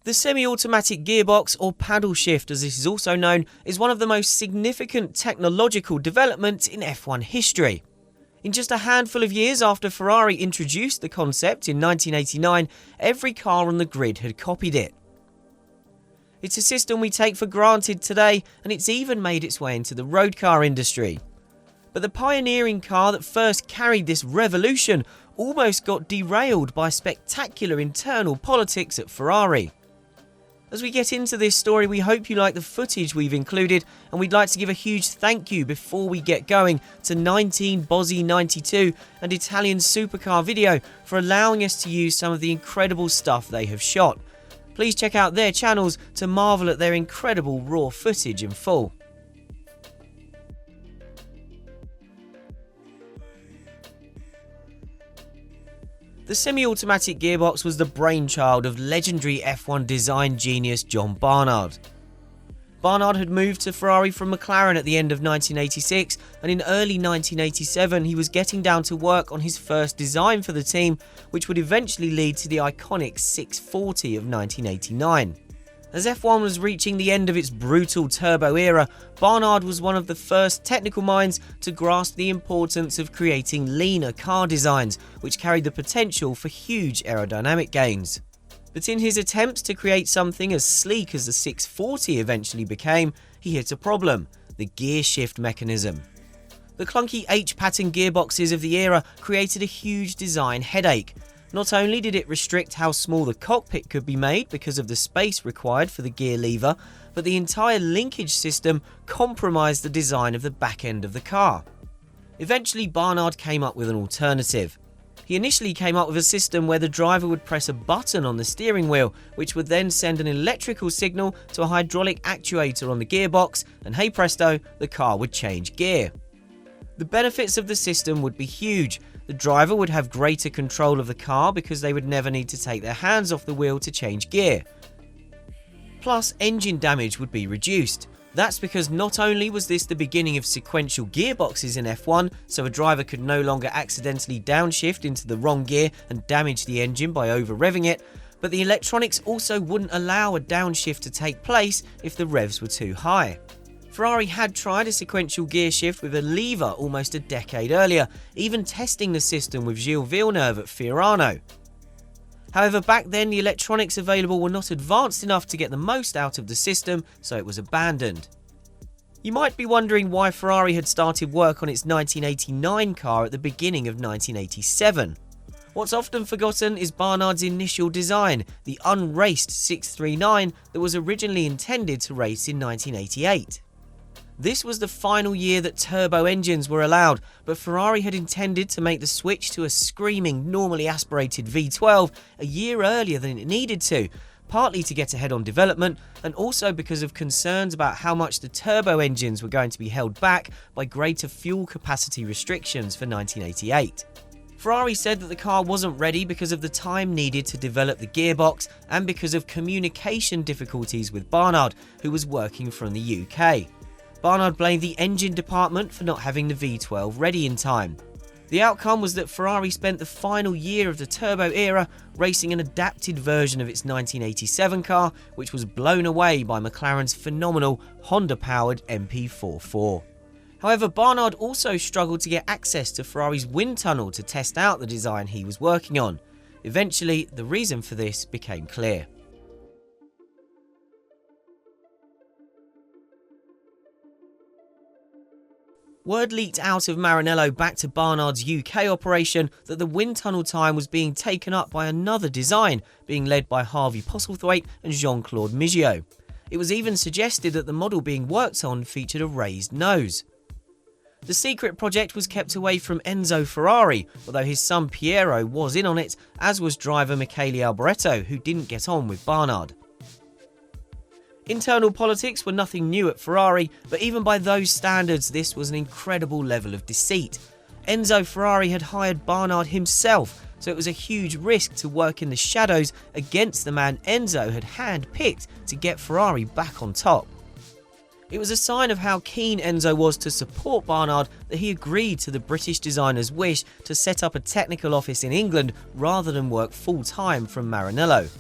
The semi-automatic gearbox, or paddle shift as this is also known, is one of the most significant technological developments in F1 history. In just a handful of years after Ferrari introduced the concept in 1989, every car on the grid had copied it. It's a system we take for granted today, and it's even made its way into the road car industry. But the pioneering car that first carried this revolution almost got derailed by spectacular internal politics at Ferrari. As we get into this story, we hope you like the footage we've included, and we'd like to give a huge thank you before we get going to 19Bozzi92 and Italiansupercarvideo for allowing us to use some of the incredible stuff they have shot. Please check out their channels to marvel at their incredible raw footage in full. The semi-automatic gearbox was the brainchild of legendary F1 design genius John Barnard. Barnard had moved to Ferrari from McLaren at the end of 1986, and in early 1987 he was getting down to work on his first design for the team, which would eventually lead to the iconic 640 of 1989. As F1 was reaching the end of its brutal turbo era, Barnard was one of the first technical minds to grasp the importance of creating leaner car designs, which carried the potential for huge aerodynamic gains. But in his attempts to create something as sleek as the 640 eventually became, he hit a problem: the gear shift mechanism. The clunky H-pattern gearboxes of the era created a huge design headache. Not only did it restrict how small the cockpit could be made because of the space required for the gear lever, but the entire linkage system compromised the design of the back end of the car. Eventually, Barnard came up with an alternative. He initially came up with a system where the driver would press a button on the steering wheel, which would then send an electrical signal to a hydraulic actuator on the gearbox, and hey presto, the car would change gear. The benefits of the system would be huge. The driver would have greater control of the car because they would never need to take their hands off the wheel to change gear. Plus, engine damage would be reduced. That's because not only was this the beginning of sequential gearboxes in F1, so a driver could no longer accidentally downshift into the wrong gear and damage the engine by over-revving it, but the electronics also wouldn't allow a downshift to take place if the revs were too high. Ferrari had tried a sequential gear shift with a lever almost a decade earlier, even testing the system with Gilles Villeneuve at Fiorano. However, back then the electronics available were not advanced enough to get the most out of the system, so it was abandoned. You might be wondering why Ferrari had started work on its 1989 car at the beginning of 1987. What's often forgotten is Barnard's initial design, the unraced 639 that was originally intended to race in 1988. This was the final year that turbo engines were allowed, but Ferrari had intended to make the switch to a screaming, normally aspirated V12 a year earlier than it needed to, partly to get ahead on development, and also because of concerns about how much the turbo engines were going to be held back by greater fuel capacity restrictions for 1988. Ferrari said that the car wasn't ready because of the time needed to develop the gearbox and because of communication difficulties with Barnard, who was working from the UK. Barnard blamed the engine department for not having the V12 ready in time. The outcome was that Ferrari spent the final year of the turbo era racing an adapted version of its 1987 car, which was blown away by McLaren's phenomenal Honda-powered MP44. However, Barnard also struggled to get access to Ferrari's wind tunnel to test out the design he was working on. Eventually, the reason for this became clear. Word leaked out of Maranello back to Barnard's UK operation that the wind tunnel time was being taken up by another design, being led by Harvey Postlethwaite and Jean-Claude Migiot. It was even suggested that the model being worked on featured a raised nose. The secret project was kept away from Enzo Ferrari, although his son Piero was in on it, as was driver Michele Alboreto, who didn't get on with Barnard. Internal politics were nothing new at Ferrari, but even by those standards, this was an incredible level of deceit. Enzo Ferrari had hired Barnard himself, so it was a huge risk to work in the shadows against the man Enzo had hand-picked to get Ferrari back on top. It was a sign of how keen Enzo was to support Barnard that he agreed to the British designer's wish to set up a technical office in England rather than work full-time from Maranello.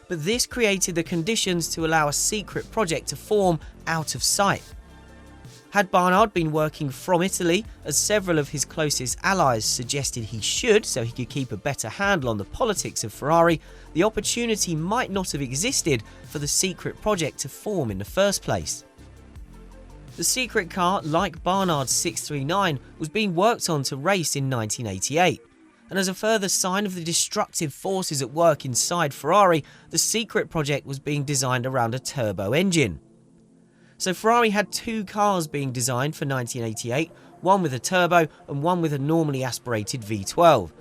but this created the conditions to allow a secret project to form out of sight. Had Barnard been working from Italy, as several of his closest allies suggested he should so he could keep a better handle on the politics of Ferrari, the opportunity might not have existed for the secret project to form in the first place. The secret car, like Barnard's 639, was being worked on to race in 1988. And as a further sign of the destructive forces at work inside Ferrari, the secret project was being designed around a turbo engine. So Ferrari had two cars being designed for 1988, one with a turbo and one with a normally aspirated V12.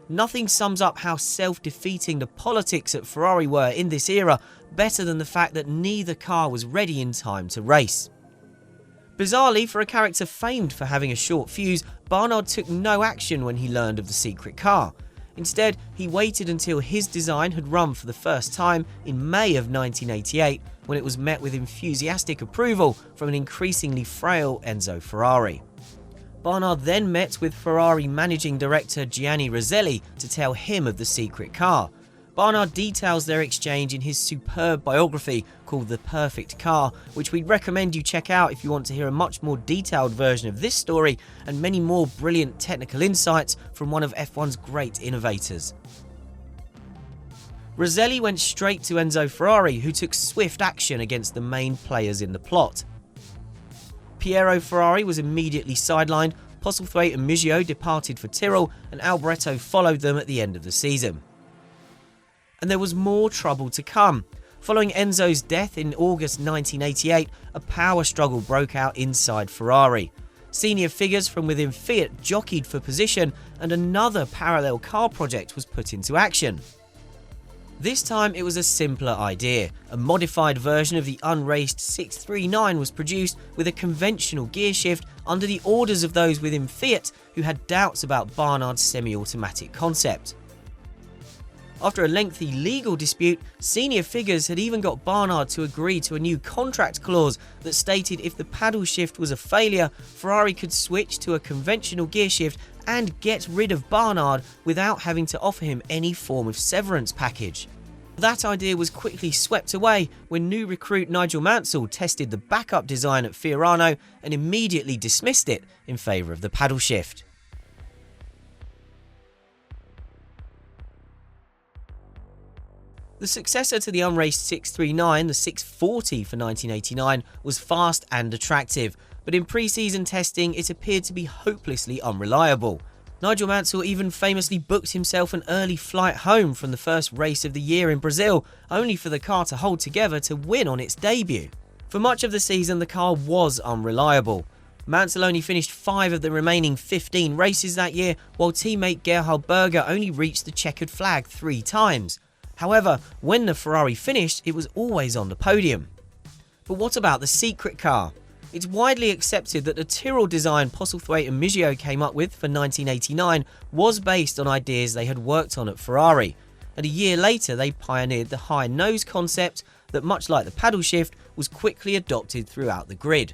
Nothing sums up how self-defeating the politics at Ferrari were in this era better than the fact that neither car was ready in time to race. Bizarrely, for a character famed for having a short fuse, Barnard took no action when he learned of the secret car. Instead, he waited until his design had run for the first time in May of 1988, when it was met with enthusiastic approval from an increasingly frail Enzo Ferrari. Barnard then met with Ferrari managing director Gianni Roselli to tell him of the secret car. Barnard details their exchange in his superb biography called The Perfect Car, which we'd recommend you check out if you want to hear a much more detailed version of this story and many more brilliant technical insights from one of F1's great innovators. Roselli went straight to Enzo Ferrari, who took swift action against the main players in the plot. Piero Ferrari was immediately sidelined, Postlethwaite and Miggio departed for Tyrrell, and Alboreto followed them at the end of the season. And there was more trouble to come. Following Enzo's death in August 1988, a power struggle broke out inside Ferrari. Senior figures from within Fiat jockeyed for position, and another parallel car project was put into action. This time it was a simpler idea. A modified version of the unraced 639 was produced with a conventional gearshift under the orders of those within Fiat who had doubts about Barnard's semi-automatic concept. After a lengthy legal dispute, senior figures had even got Barnard to agree to a new contract clause that stated if the paddle shift was a failure, Ferrari could switch to a conventional gearshift and get rid of Barnard without having to offer him any form of severance package. That idea was quickly swept away when new recruit Nigel Mansell tested the backup design at Fiorano and immediately dismissed it in favour of the paddle shift. The successor to the unraced 639, the 640 for 1989, was fast and attractive, but in pre-season testing it appeared to be hopelessly unreliable. Nigel Mansell even famously booked himself an early flight home from the first race of the year in Brazil, only for the car to hold together to win on its debut. For much of the season the car was unreliable. Mansell only finished 5 of the remaining 15 races that year, while teammate Gerhard Berger only reached the checkered flag 3 times. However, when the Ferrari finished, it was always on the podium. But what about the secret car? It's widely accepted that the Tyrrell design Postlethwaite and Miggio came up with for 1989 was based on ideas they had worked on at Ferrari, and a year later they pioneered the high nose concept that, much like the paddle shift, was quickly adopted throughout the grid.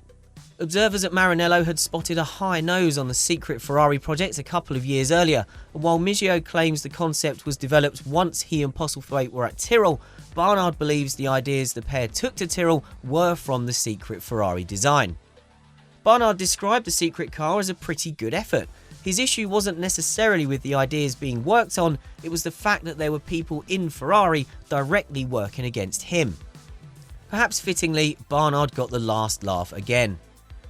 Observers at Maranello had spotted a high nose on the secret Ferrari project a couple of years earlier, and while Miggio claims the concept was developed once he and Postlethwaite were at Tyrrell, Barnard believes the ideas the pair took to Tyrrell were from the secret Ferrari design. Barnard described the secret car as a pretty good effort. His issue wasn't necessarily with the ideas being worked on, it was the fact that there were people in Ferrari directly working against him. Perhaps fittingly, Barnard got the last laugh again.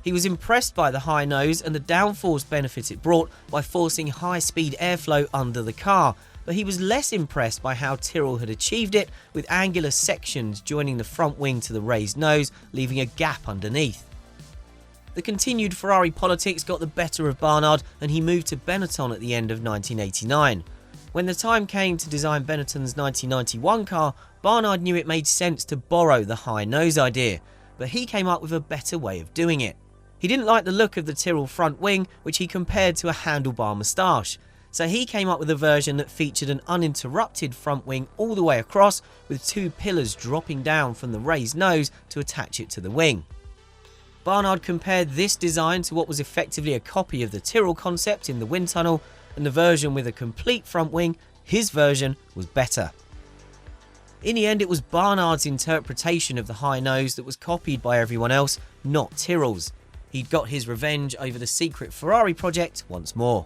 He was impressed by the high nose and the downforce benefit it brought by forcing high-speed airflow under the car, but he was less impressed by how Tyrrell had achieved it, with angular sections joining the front wing to the raised nose, leaving a gap underneath. The continued Ferrari politics got the better of Barnard, and he moved to Benetton at the end of 1989. When the time came to design Benetton's 1991 car, Barnard knew it made sense to borrow the high nose idea, but he came up with a better way of doing it. He didn't like the look of the Tyrrell front wing, which he compared to a handlebar moustache, so he came up with a version that featured an uninterrupted front wing all the way across, with 2 pillars dropping down from the raised nose to attach it to the wing. Barnard compared this design to what was effectively a copy of the Tyrrell concept in the wind tunnel, and the version with a complete front wing, his version, was better. In the end, it was Barnard's interpretation of the high nose that was copied by everyone else, not Tyrrell's. He'd got his revenge over the secret Ferrari project once more.